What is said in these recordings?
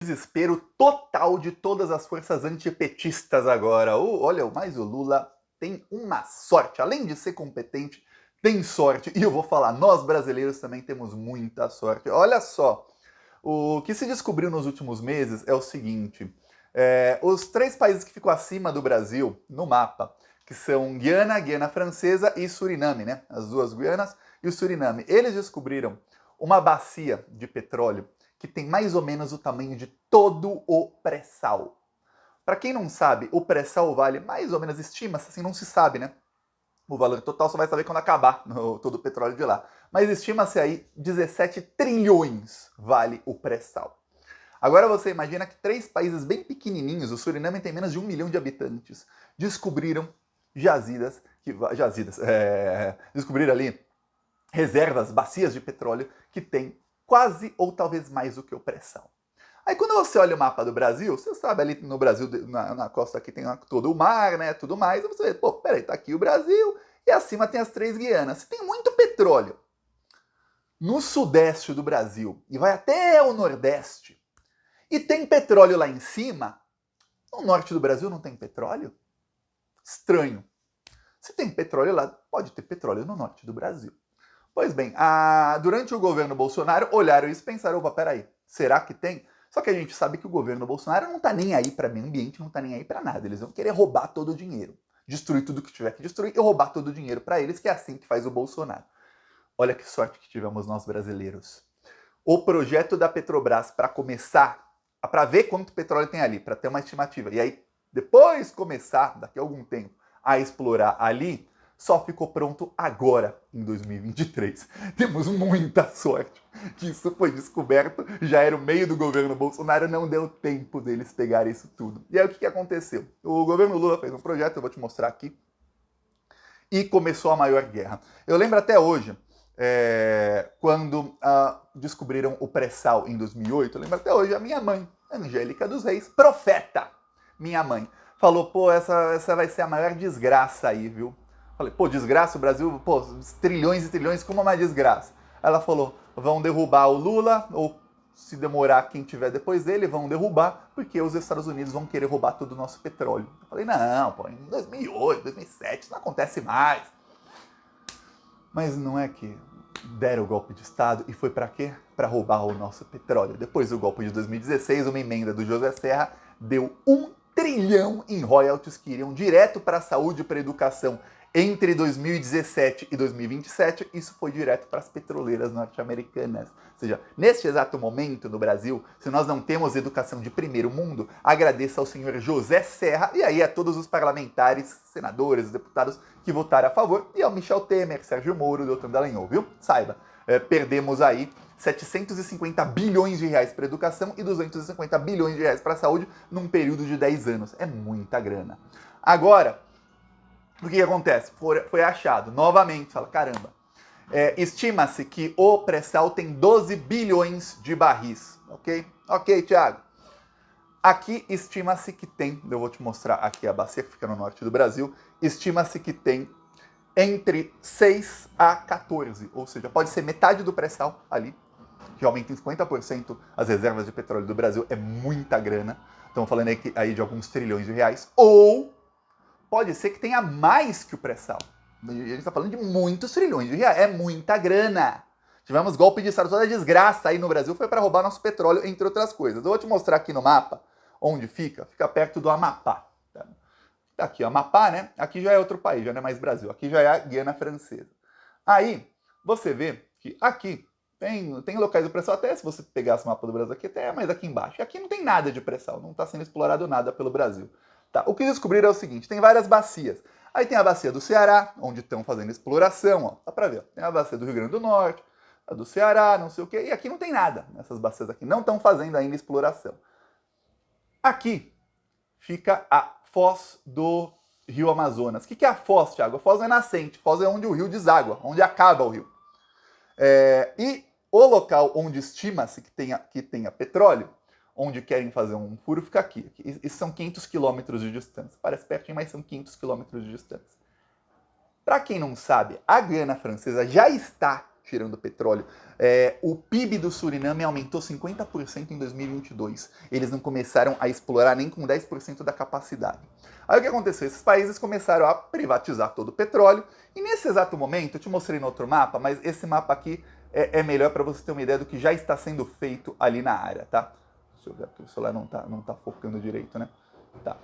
Desespero total de todas as forças antipetistas agora. Olha, mas o Lula tem uma sorte. Além de ser competente, tem sorte. E eu vou falar, nós brasileiros também temos muita sorte. Olha só, o que se descobriu nos últimos meses é o seguinte. Os três países que ficam acima do Brasil no mapa, que são Guiana, Guiana Francesa e Suriname, né? As duas Guianas e o Suriname. Eles descobriram uma bacia de petróleo que tem mais ou menos o tamanho de todo o pré-sal. Para quem não sabe, o pré-sal vale mais ou menos, estima-se, assim, não se sabe, né? O valor total só vai saber quando acabar todo o petróleo de lá. Mas estima-se aí 17 trilhões vale o pré-sal. Agora você imagina que três países bem pequenininhos, o Suriname tem menos de 1 milhão de habitantes, descobriram descobriram ali reservas, bacias de petróleo que tem quase ou talvez mais do que o pré-sal. Aí quando você olha o mapa do Brasil, você sabe ali no Brasil, na costa aqui tem todo o mar, né, tudo mais, aí você vê, pô, peraí, tá aqui o Brasil e acima tem as três Guianas. Tem muito petróleo no sudeste do Brasil e vai até o nordeste, e tem petróleo lá em cima, no norte do Brasil não tem petróleo? Estranho. Se tem petróleo lá, pode ter petróleo no norte do Brasil. Pois bem, durante o governo Bolsonaro, olharam isso e pensaram, opa, peraí, será que tem? Só que a gente sabe que o governo Bolsonaro não tá nem aí para meio ambiente, não tá nem aí para nada. Eles vão querer roubar todo o dinheiro. Destruir tudo que tiver que destruir e roubar todo o dinheiro para eles, que é assim que faz o Bolsonaro. Olha que sorte que tivemos nós brasileiros. O projeto da Petrobras para começar, para ver quanto petróleo tem ali, para ter uma estimativa, e aí depois começar, daqui a algum tempo, a explorar ali, só ficou pronto agora, em 2023. Temos muita sorte que isso foi descoberto, já era o meio do governo Bolsonaro, não deu tempo deles pegarem isso tudo. E aí o que aconteceu? O governo Lula fez um projeto, eu vou te mostrar aqui, e começou a maior guerra. Eu lembro até hoje, quando descobriram o pré-sal em 2008, eu lembro até hoje, a minha mãe, Angélica dos Reis, profeta, minha mãe, falou, pô, essa vai ser a maior desgraça aí, viu? Falei, pô, desgraça, o Brasil, pô, trilhões e trilhões, como uma desgraça? Ela falou, vão derrubar o Lula, ou se demorar quem tiver depois dele, vão derrubar, porque os Estados Unidos vão querer roubar todo o nosso petróleo. Eu falei, não, pô, em 2008, 2007, isso não acontece mais. Mas não é que deram o golpe de Estado e foi para quê? Para roubar o nosso petróleo. Depois do golpe de 2016, uma emenda do José Serra deu 1 trilhão em royalties que iriam direto para a saúde e para a educação. Entre 2017 e 2027, isso foi direto para as petroleiras norte-americanas. Ou seja, neste exato momento no Brasil, se nós não temos educação de primeiro mundo, agradeça ao senhor José Serra e aí a todos os parlamentares, senadores, deputados que votaram a favor, e ao Michel Temer, Sérgio Moro, Deltan Dallagnol, viu? Saiba, perdemos aí 750 bilhões de reais para educação e 250 bilhões de reais para a saúde num período de 10 anos. É muita grana. Agora, o que acontece? Foi achado, novamente, fala, caramba, estima-se que o pré-sal tem 12 bilhões de barris, ok? Ok, Thiago. Aqui estima-se que tem, eu vou te mostrar aqui a bacia que fica no norte do Brasil, estima-se que tem entre 6 a 14, ou seja, pode ser metade do pré-sal ali, que aumenta em 50% as reservas de petróleo do Brasil, é muita grana, estamos falando aí de alguns trilhões de reais, ou pode ser que tenha mais que o pré-sal. A gente está falando de muitos trilhões de reais, é muita grana. Tivemos golpe de Estado, toda a desgraça aí no Brasil foi para roubar nosso petróleo, entre outras coisas. Eu vou te mostrar aqui no mapa onde fica. Fica perto do Amapá. Tá aqui, o Amapá, né? Aqui já é outro país, já não é mais Brasil. Aqui já é a Guiana Francesa. Aí, você vê que aqui tem locais de pré-sal, até se você pegasse o mapa do Brasil aqui, até mais aqui embaixo. E aqui não tem nada de pré-sal, não está sendo explorado nada pelo Brasil. Tá, o que descobriram é o seguinte, tem várias bacias. Aí tem a bacia do Ceará, onde estão fazendo exploração, ó, dá pra ver. Tem a bacia do Rio Grande do Norte, a do Ceará, não sei o quê, e aqui não tem nada. Essas bacias aqui não estão fazendo ainda exploração. Aqui fica a foz do Rio Amazonas. O que é a foz, Thiago? A foz é nascente, foz é onde o rio deságua, onde acaba o rio. E o local onde estima-se que tenha petróleo, onde querem fazer um furo, fica aqui. Isso são 500 quilômetros de distância. Parece pertinho, mas são 500 quilômetros de distância. Para quem não sabe, a Guiana Francesa já está tirando petróleo. O PIB do Suriname aumentou 50% em 2022. Eles não começaram a explorar nem com 10% da capacidade. Aí o que aconteceu? Esses países começaram a privatizar todo o petróleo, e nesse exato momento, eu te mostrei no outro mapa, mas esse mapa aqui é melhor para você ter uma ideia do que já está sendo feito ali na área, tá? Deixa eu ver aqui, o celular não tá focando direito, né? Tá.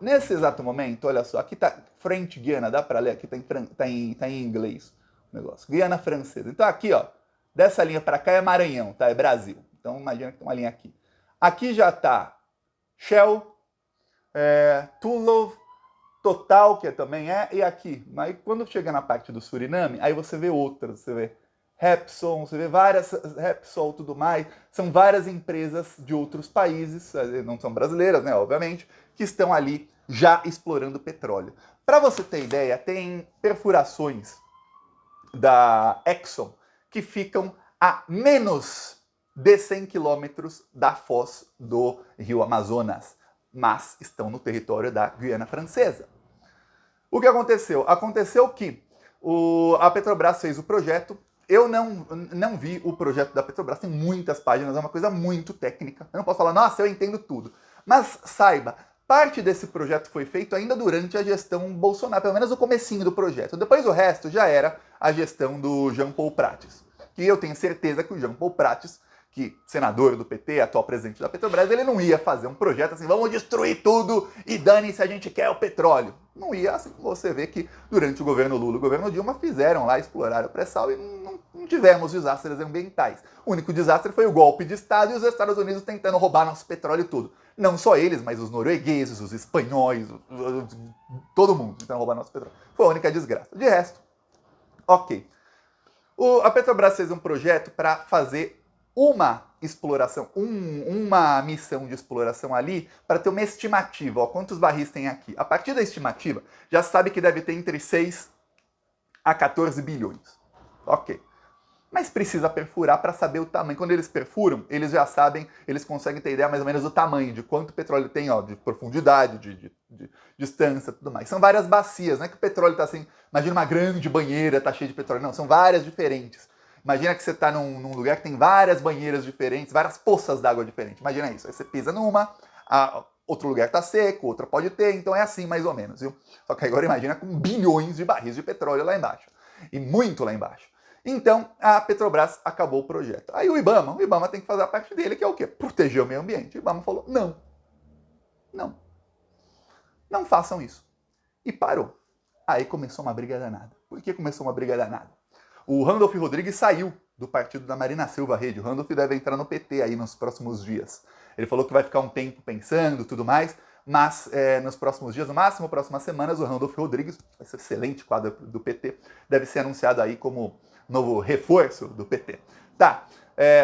Nesse exato momento, olha só, aqui tá French Guiana, dá para ler? Aqui tá em inglês o negócio. Guiana Francesa. Então aqui, ó, dessa linha para cá é Maranhão, tá? É Brasil. Então imagina que tem uma linha aqui. Aqui já tá Shell, Tullow, Total, que também e aqui. Mas quando chega na parte do Suriname, aí você vê outras, você vê Repsol, você vê várias, Repsol e tudo mais, são várias empresas de outros países, não são brasileiras, né, obviamente, que estão ali já explorando petróleo. Para você ter ideia, tem perfurações da Exxon que ficam a menos de 100 quilômetros da foz do rio Amazonas, mas estão no território da Guiana Francesa. O que aconteceu? Aconteceu que a Petrobras fez o projeto. Eu não vi o projeto da Petrobras, tem muitas páginas, é uma coisa muito técnica. Eu não posso falar, nossa, eu entendo tudo. Mas saiba, parte desse projeto foi feito ainda durante a gestão Bolsonaro, pelo menos o comecinho do projeto. Depois o resto já era a gestão do Jean Paul Prates. Que eu tenho certeza que o Jean Paul Prates, que senador do PT, atual presidente da Petrobras, ele não ia fazer um projeto assim, vamos destruir tudo e dane-se, a gente quer o petróleo. Não ia, assim como você vê que durante o governo Lula e o governo Dilma fizeram lá, exploraram o pré-sal e não tivemos desastres ambientais. O único desastre foi o golpe de Estado e os Estados Unidos tentando roubar nosso petróleo tudo. Não só eles, mas os noruegueses, os espanhóis, todo mundo tentando roubar nosso petróleo. Foi a única desgraça. De resto, ok. A Petrobras fez um projeto para fazer uma exploração, uma missão de exploração ali, para ter uma estimativa. Ó, quantos barris tem aqui? A partir da estimativa, já sabe que deve ter entre 6 a 14 bilhões. Ok. Mas precisa perfurar para saber o tamanho. Quando eles perfuram, eles já sabem, eles conseguem ter ideia mais ou menos do tamanho, de quanto petróleo tem, ó, de profundidade, de distância, tudo mais. São várias bacias, não é que o petróleo está assim, imagina uma grande banheira, está cheia de petróleo. Não, são várias diferentes. Imagina que você está num lugar que tem várias banheiras diferentes, várias poças d'água diferentes. Imagina isso. Aí você pisa numa, outro lugar está seco, outra pode ter, então é assim mais ou menos, viu? Só que agora imagina com bilhões de barris de petróleo lá embaixo. E muito lá embaixo. Então a Petrobras acabou o projeto. Aí o IBAMA tem que fazer a parte dele, que é o quê? Proteger o meio ambiente. O IBAMA falou, não façam isso. E parou. Aí começou uma briga danada. Por que começou uma briga danada? O Randolph Rodrigues saiu do partido da Marina Silva Rede. O Randolph deve entrar no PT aí nos próximos dias. Ele falou que vai ficar um tempo pensando, tudo mais, mas nos próximos dias, no máximo próximas semanas, o Randolph Rodrigues, esse excelente quadro do PT, deve ser anunciado aí como novo reforço do PT. Tá,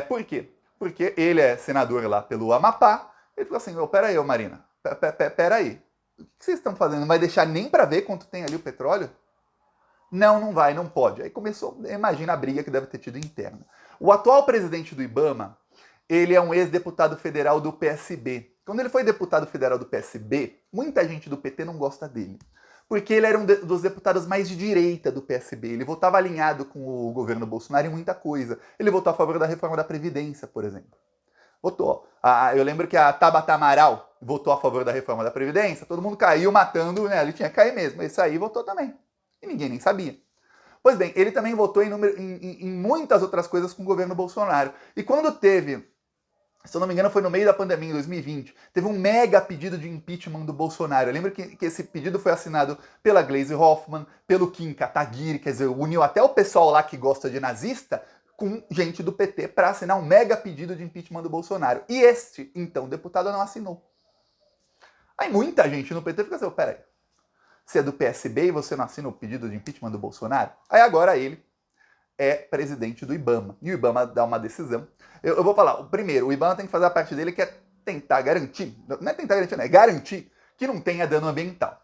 por quê? Porque ele é senador lá pelo Amapá. Ele falou assim, peraí, Marina, peraí. O que vocês estão fazendo? Não vai deixar nem para ver quanto tem ali o petróleo? Não vai, não pode. Aí começou, imagina a briga que deve ter tido interna. O atual presidente do IBAMA, ele é um ex-deputado federal do PSB. Quando ele foi deputado federal do PSB, muita gente do PT não gosta dele. Porque ele era um dos deputados mais de direita do PSB. Ele votava alinhado com o governo Bolsonaro em muita coisa. Ele votou a favor da reforma da Previdência, por exemplo. Votou. Eu lembro que a Tabata Amaral votou a favor da reforma da Previdência. Todo mundo caiu matando, né? Ele tinha que cair mesmo. Esse aí votou também. E ninguém nem sabia. Pois bem, ele também votou em muitas outras coisas com o governo Bolsonaro. E quando teve, se eu não me engano foi no meio da pandemia, em 2020, teve um mega pedido de impeachment do Bolsonaro. Eu lembro que esse pedido foi assinado pela Gleisi Hoffmann, pelo Kim Kataguiri, quer dizer, uniu até o pessoal lá que gosta de nazista com gente do PT para assinar um mega pedido de impeachment do Bolsonaro. E este, então, deputado não assinou. Aí muita gente no PT fica assim, peraí, você é do PSB e você não assina o pedido de impeachment do Bolsonaro? Aí agora ele é presidente do IBAMA. E o IBAMA dá uma decisão. Eu vou falar, primeiro, o IBAMA tem que fazer a parte dele que é tentar garantir, não é tentar garantir, não, é garantir que não tenha dano ambiental.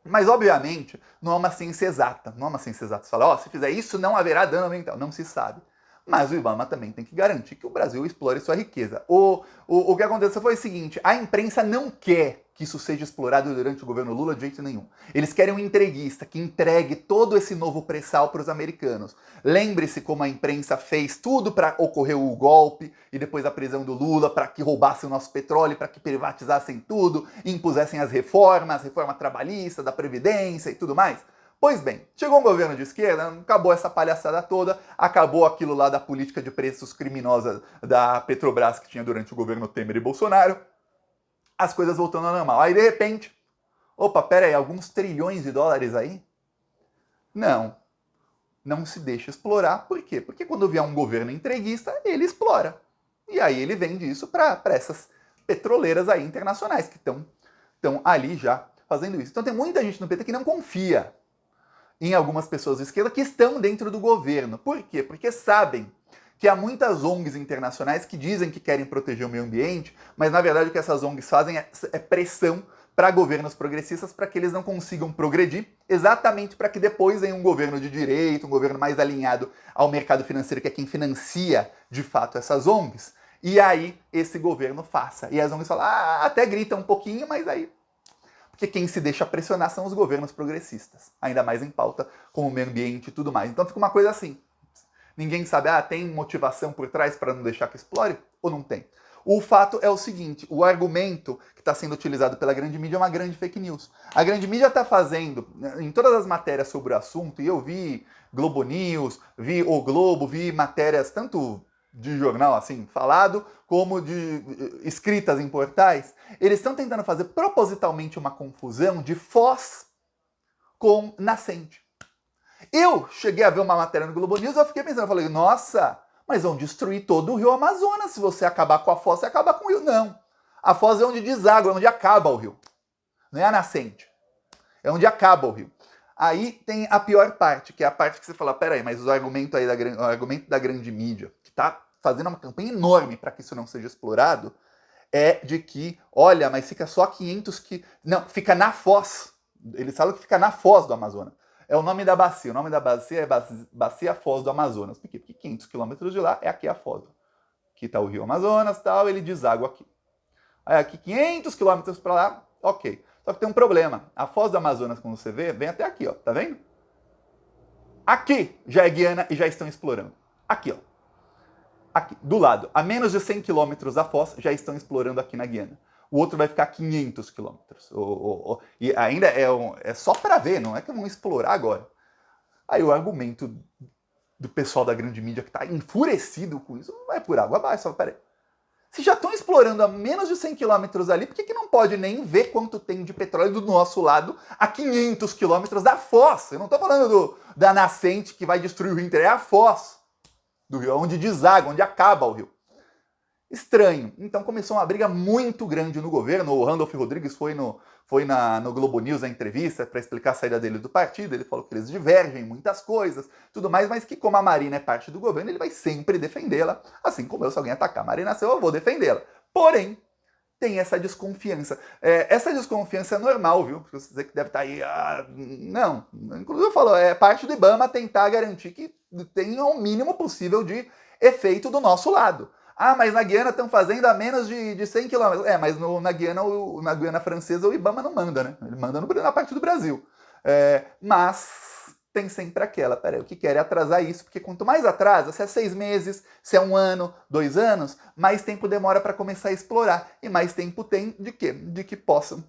Mas, obviamente, não é uma ciência exata. Não é uma ciência exata. Você fala, se fizer isso, não haverá dano ambiental. Não se sabe. mas o IBAMA também tem que garantir que o Brasil explore sua riqueza. O que aconteceu foi o seguinte, a imprensa não quer que isso seja explorado durante o governo Lula de jeito nenhum. Eles querem um entreguista que entregue todo esse novo pré-sal para os americanos. Lembre-se como a imprensa fez tudo para ocorrer o golpe e depois a prisão do Lula, para que roubassem o nosso petróleo, para que privatizassem tudo, e impusessem as reformas, reforma trabalhista, da Previdência e tudo mais. Pois bem, chegou um governo de esquerda, acabou essa palhaçada toda, acabou aquilo lá da política de preços criminosa da Petrobras que tinha durante o governo Temer e Bolsonaro, as coisas voltando ao normal. Aí, de repente, opa, pera aí, alguns trilhões de dólares aí? Não se deixa explorar. Por quê? Porque quando vier um governo entreguista, ele explora. E aí ele vende isso para essas petroleiras aí internacionais que estão ali já fazendo isso. Então tem muita gente no PT que não confia em algumas pessoas de esquerda que estão dentro do governo. Por quê? Porque sabem que há muitas ONGs internacionais que dizem que querem proteger o meio ambiente, mas na verdade o que essas ONGs fazem é pressão para governos progressistas para que eles não consigam progredir, exatamente para que depois venha um governo de direita, um governo mais alinhado ao mercado financeiro, que é quem financia de fato essas ONGs, e aí esse governo faça. E as ONGs falam, até gritam um pouquinho, mas aí... Porque quem se deixa pressionar são os governos progressistas, ainda mais em pauta como o meio ambiente e tudo mais. Então fica uma coisa assim. Ninguém sabe, tem motivação por trás para não deixar que explore? Ou não tem? O fato é o seguinte, o argumento que está sendo utilizado pela grande mídia é uma grande fake news. A grande mídia está fazendo, em todas as matérias sobre o assunto, e eu vi Globo News, vi O Globo, vi matérias tanto de jornal assim, falado, como de escritas em portais, eles estão tentando fazer propositalmente uma confusão de foz com nascente. Eu cheguei a ver uma matéria no Globo News e eu fiquei pensando, eu falei, nossa, mas vão destruir todo o rio Amazonas. Se você acabar com a foz, você acaba com o rio. Não. A foz é onde deságua, é onde acaba o rio. Não é a nascente. É onde acaba o rio. Aí tem a pior parte, que é a parte que você fala, peraí, mas o argumento aí o argumento da grande mídia, que está fazendo uma campanha enorme para que isso não seja explorado, é de que, olha, mas fica só 500 que... Não, fica na foz. Eles falam que fica na foz do Amazonas. É o nome da bacia. O nome da bacia é Bacia Foz do Amazonas. Por quê? Porque 500 quilômetros de lá é aqui a foz. Aqui está o rio Amazonas, tal, ele deságua aqui. Aí aqui 500 quilômetros para lá, ok. Só que tem um problema. A foz do Amazonas, como você vê, vem até aqui, ó. Tá vendo? Aqui já é Guiana e já estão explorando. Aqui, ó. Aqui, do lado. A menos de 100 quilômetros da foz, já estão explorando aqui na Guiana. O outro vai ficar 500 quilômetros. E ainda é só para ver, não é que vão explorar agora. Aí o argumento do pessoal da grande mídia que está enfurecido com isso vai por água abaixo. Só peraí. Se já estão explorando a menos de 100 quilômetros ali, por que não pode nem ver quanto tem de petróleo do nosso lado a 500 quilômetros da foz? Eu não estou falando da nascente que vai destruir o rio inteiro, é a foz do rio, onde deságua, onde acaba o rio. Estranho. Então começou uma briga muito grande no governo. O Randolph Rodrigues foi no Globo News na entrevista para explicar a saída dele do partido. Ele falou que eles divergem em muitas coisas, tudo mais, mas que como a Marina é parte do governo, ele vai sempre defendê-la. Assim como eu, se alguém atacar a Marina, eu vou defendê-la. Porém, tem essa desconfiança. Essa desconfiança é normal, viu? Você dizer que deve estar aí... não. Inclusive eu falo, é parte do IBAMA tentar garantir que tenha o mínimo possível de efeito do nosso lado. Mas na Guiana estão fazendo a menos de 100 quilômetros. Mas na Guiana Francesa o IBAMA não manda, né? Ele manda na parte do Brasil. Mas tem sempre aquela, peraí, o que quer é atrasar isso, porque quanto mais atrasa, se é 6 meses, se é 1 ano, 2 anos, mais tempo demora para começar a explorar. E mais tempo tem de quê? De que possam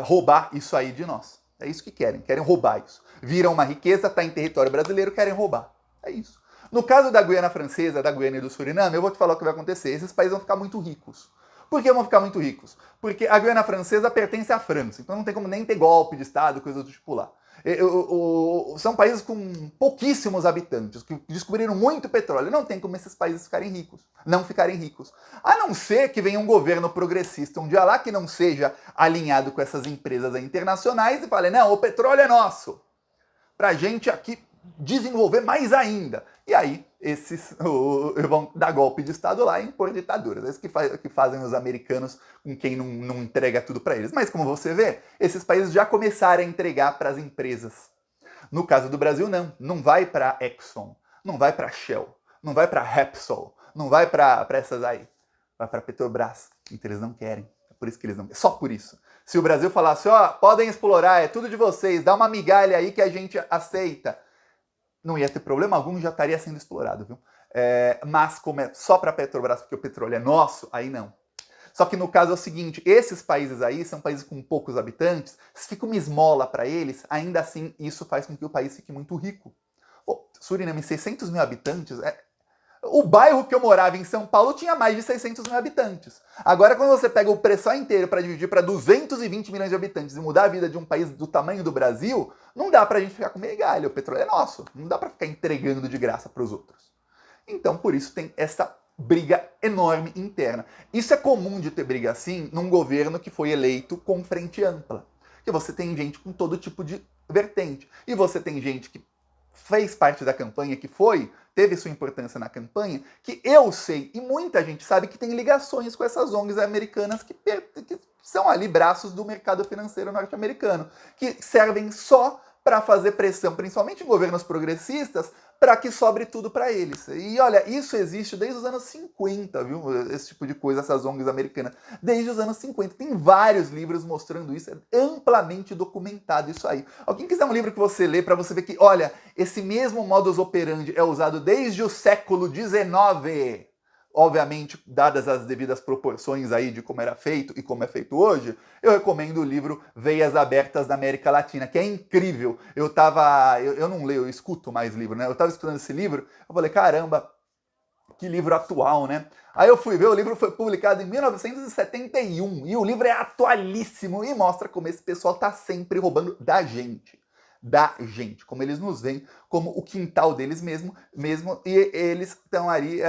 roubar isso aí de nós. É isso que querem roubar isso. Viram uma riqueza, está em território brasileiro, querem roubar. É isso. No caso da Guiana Francesa, da Guiana e do Suriname, eu vou te falar o que vai acontecer. Esses países vão ficar muito ricos. Por que vão ficar muito ricos? Porque a Guiana Francesa pertence à França, então não tem como nem ter golpe de Estado, coisa do tipo lá. São países com pouquíssimos habitantes, que descobriram muito petróleo. Não tem como esses países ficarem ricos, não ficarem ricos. A não ser que venha um governo progressista, um dia lá que não seja alinhado com essas empresas internacionais e fale, não, o petróleo é nosso. Pra gente aqui desenvolver mais ainda. E aí, esses vão dar golpe de Estado lá e impor ditaduras. É isso que fazem os americanos com quem não entrega tudo para eles. Mas, como você vê, esses países já começaram a entregar para as empresas. No caso do Brasil, não vai para a Exxon. não vai para Shell, não vai para Repsol, não vai para essas aí. Vai para Petrobras. Então eles não querem. É por isso que eles não querem. Só por isso. Se o Brasil falasse, ó, podem explorar, é tudo de vocês, dá uma migalha aí que a gente aceita, não ia ter problema algum, já estaria sendo explorado, viu? Mas como é só para Petrobras, porque o petróleo é nosso, aí não. Só que no caso é o seguinte, esses países aí são países com poucos habitantes, se fica uma esmola para eles, ainda assim isso faz com que o país fique muito rico. Suriname, 600 mil habitantes, o bairro que eu morava em São Paulo tinha mais de 600 mil habitantes. Agora, quando você pega o pressão inteiro para dividir para 220 milhões de habitantes e mudar a vida de um país do tamanho do Brasil, não dá para a gente ficar com migalha. O petróleo é nosso. Não dá para ficar entregando de graça para os outros. Então, por isso tem essa briga enorme interna. Isso é comum de ter briga assim num governo que foi eleito com frente ampla. Que você tem gente com todo tipo de vertente. E você tem gente que fez parte da campanha, que teve sua importância na campanha, que eu sei, e muita gente sabe, que tem ligações com essas ONGs americanas que são ali braços do mercado financeiro norte-americano, que servem só para fazer pressão, principalmente em governos progressistas, para que sobre tudo para eles. E olha, isso existe desde os anos 50, viu? Esse tipo de coisa, essas ONGs americanas. Desde os anos 50. Tem vários livros mostrando isso, é amplamente documentado isso aí. Alguém quiser um livro que você lê para você ver que, olha, esse mesmo modus operandi é usado desde o século XIX. Obviamente, dadas as devidas proporções aí de como era feito e como é feito hoje, eu recomendo o livro Veias Abertas da América Latina, que é incrível. Eu não leio, eu escuto mais livro, né? Eu tava estudando esse livro, eu falei, caramba, que livro atual, né? Aí eu fui ver, o livro foi publicado em 1971, e o livro é atualíssimo e mostra como esse pessoal tá sempre roubando da gente, como eles nos veem como o quintal deles mesmo e eles estão ali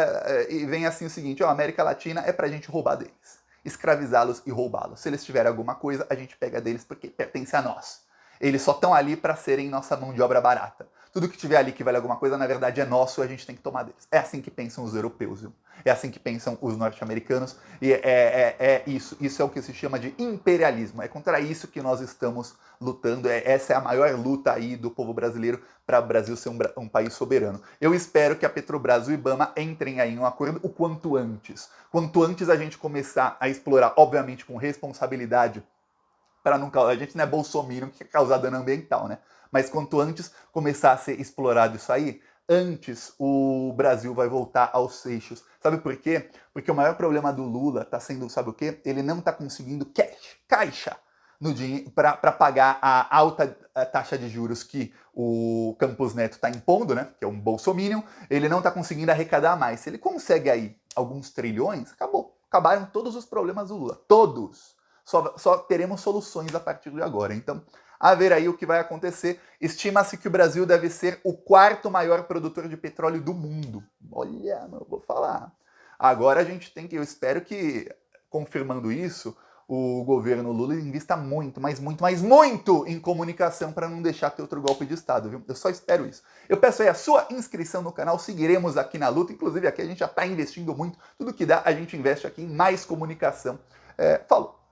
e vem assim o seguinte, ó, a América Latina é pra gente roubar deles, escravizá-los e roubá-los. Se eles tiverem alguma coisa, a gente pega deles porque pertence a nós. Eles só estão ali para serem nossa mão de obra barata. Tudo que tiver ali que vale alguma coisa, na verdade, é nosso e a gente tem que tomar deles. É assim que pensam os europeus, viu? É assim que pensam os norte-americanos. E isso. Isso é o que se chama de imperialismo. É contra isso que nós estamos lutando. Essa é a maior luta aí do povo brasileiro para o Brasil ser um país soberano. Eu espero que a Petrobras e o IBAMA entrem aí em um acordo o quanto antes. Quanto antes a gente começar a explorar, obviamente com responsabilidade, para não causar. A gente não é bolsominion que quer causar dano ambiental, né? Mas quanto antes começar a ser explorado isso aí, antes o Brasil vai voltar aos eixos. Sabe por quê? Porque o maior problema do Lula está sendo, sabe o quê? Ele não está conseguindo caixa no dinheiro para pagar a alta taxa de juros que o Campos Neto está impondo, né? Que é um bolsominion. Ele não está conseguindo arrecadar mais. Se ele consegue aí alguns trilhões, acabou. Acabaram todos os problemas do Lula. Todos. Só teremos soluções a partir de agora. Então, a ver aí o que vai acontecer. Estima-se que o Brasil deve ser o quarto maior produtor de petróleo do mundo. Olha, eu vou falar. Agora a gente tem que, eu espero que, confirmando isso, o governo Lula invista muito, mas muito em comunicação para não deixar ter outro golpe de Estado, viu? Eu só espero isso. Eu peço aí a sua inscrição no canal, seguiremos aqui na luta, inclusive aqui a gente já está investindo muito, tudo que dá a gente investe aqui em mais comunicação. Falou!